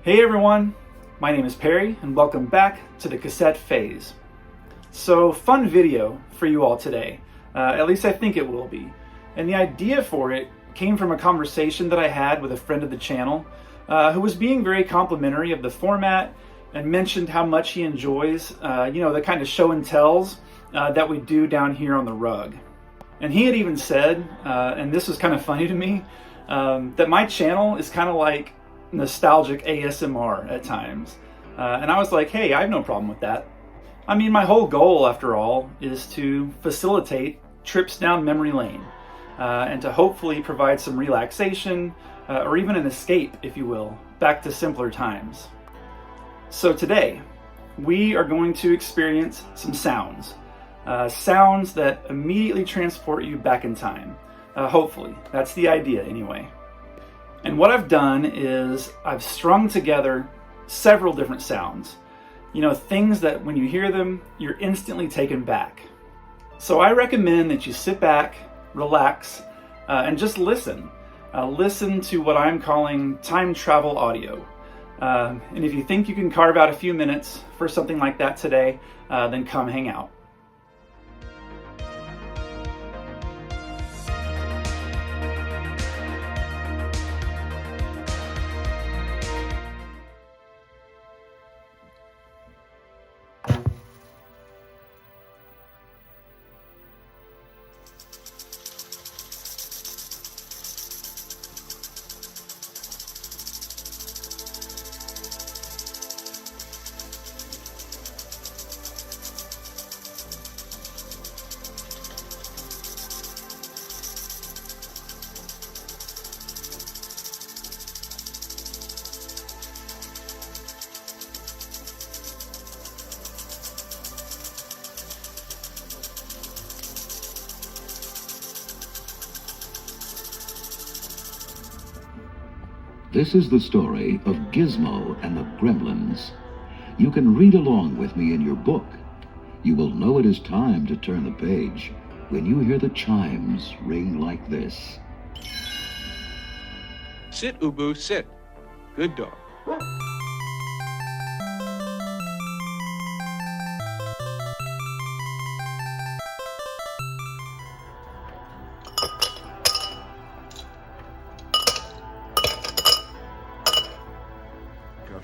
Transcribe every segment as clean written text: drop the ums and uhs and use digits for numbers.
Hey everyone, my name is Perry and welcome back to the cassette phase. So fun video for you all today, at least I think it will be. And the idea for it came from a conversation that I had with a friend of the channel who was being very complimentary of the format and mentioned how much he enjoys, the kind of show and tells that we do down here on the rug. And he had even said, and this was kind of funny to me, that my channel is kind of like nostalgic ASMR at times. And I was like, hey, I have no problem with that. I mean, my whole goal, after all, is to facilitate trips down memory lane and to hopefully provide some relaxation or even an escape, if you will, back to simpler times. So today, we are going to experience some sounds. Sounds that immediately transport you back in time. Hopefully, that's the idea anyway. And what I've done is I've strung together several different sounds. Things that when you hear them, you're instantly taken back. So I recommend that you sit back, relax, and just listen. Listen to what I'm calling time travel audio. And if you think you can carve out a few minutes for something like that today, then come hang out. This is the story of Gizmo and the Gremlins. You can read along with me in your book. You will know it is time to turn the page when you hear the chimes ring like this. Sit, Ubu, sit. Good dog.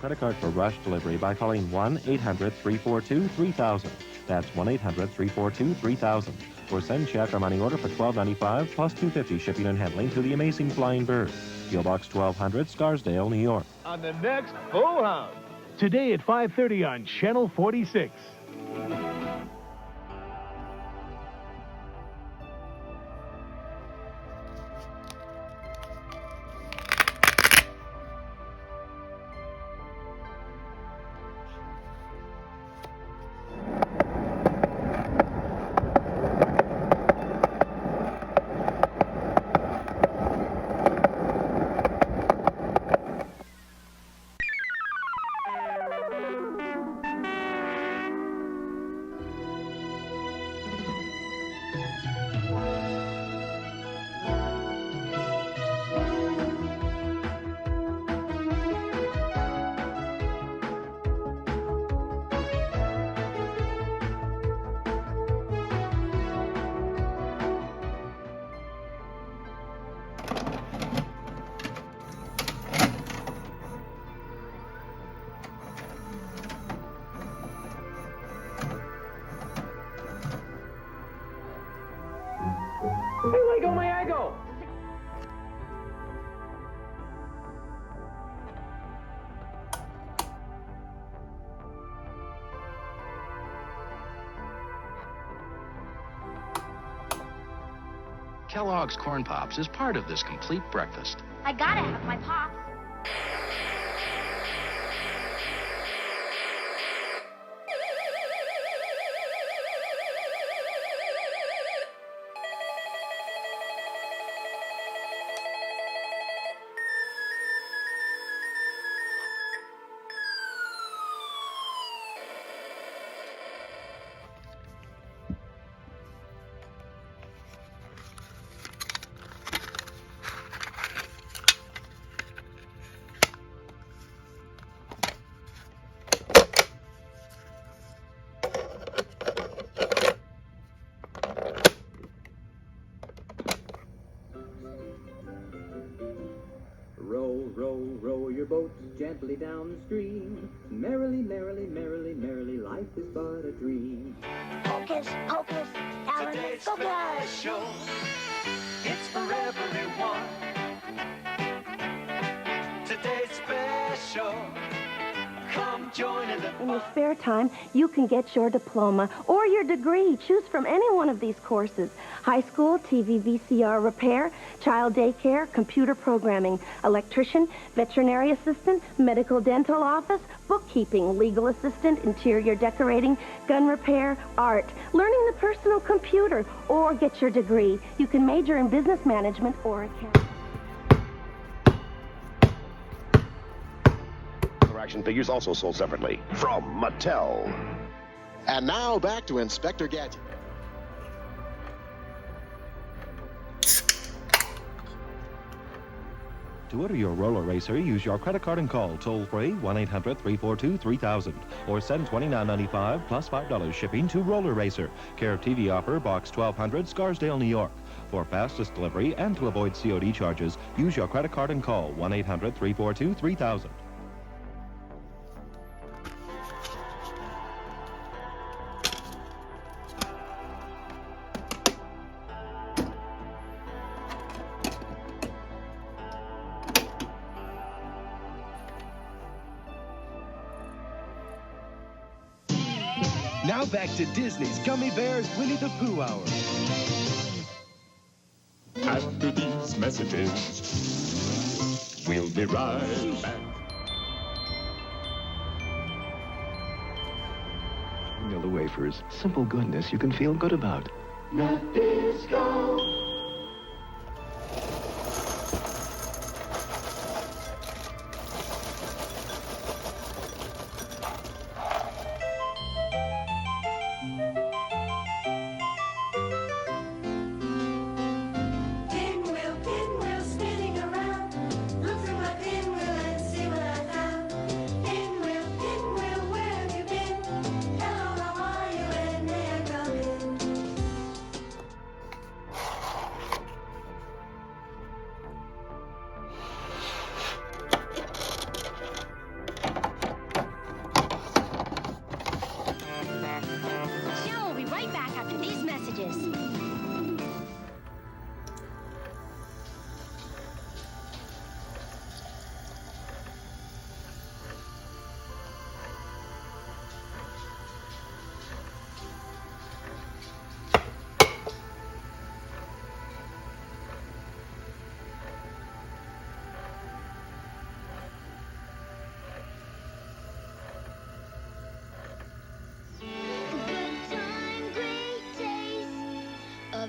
Credit card for rush delivery by calling 1-800-342-3000. That's 1-800-342-3000. Or send check or money order for $12.95 plus $2.50 shipping and handling to the Amazing Flying Bird. PO Box 1200, Scarsdale, New York. On the next Full House. Today at 5:30 on Channel 46. Kellogg's Corn Pops is part of this complete breakfast. I gotta have my Pops. happily down the stream. Merrily, merrily, merrily, merrily, life is but a dream. Hocus pocus, Today's special. It's for everyone. Today's special. Come join in the fun. In your spare time, you can get your diploma or your degree. Choose from any one of these courses. High school, TV, VCR repair, child daycare, computer programming, electrician, veterinary assistant, medical dental office, bookkeeping, legal assistant, interior decorating, gun repair, art, learning the personal computer, or get your degree. You can major in business management or accounting. Action figures also sold separately from Mattel. And now back to Inspector Gadget. To order your roller racer, use your credit card and call toll-free 1-800-342-3000 or send $29.95 plus $5 shipping to Roller Racer, care of TV offer, Box 1200, Scarsdale, New York. For fastest delivery and to avoid COD charges, use your credit card and call 1-800-342-3000. Now back to Disney's Gummy Bears Winnie the Pooh Hour. After these messages, we'll be right back. Vanilla wafers, simple goodness you can feel good about. Nabisco.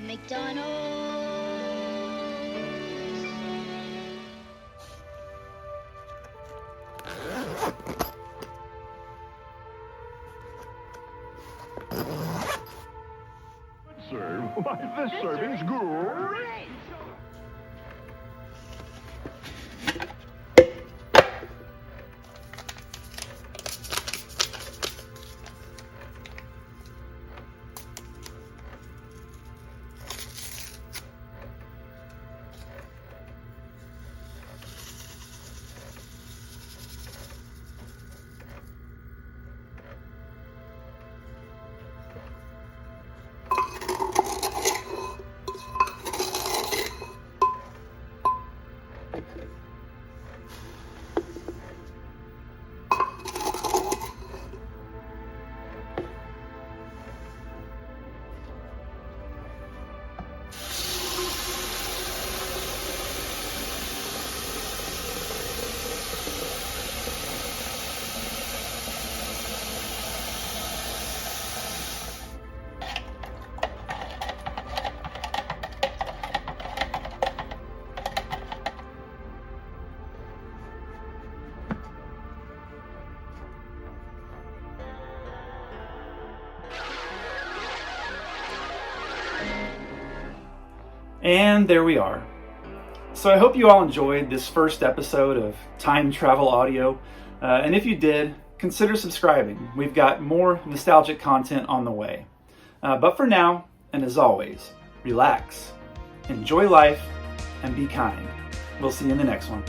McDonald's. Serve. Why, this serving's great. And there we are. So I hope you all enjoyed this first episode of Time Travel Audio. And if you did, consider subscribing. We've got more nostalgic content on the way. But for now, and as always, relax, enjoy life, and be kind. We'll see you in the next one.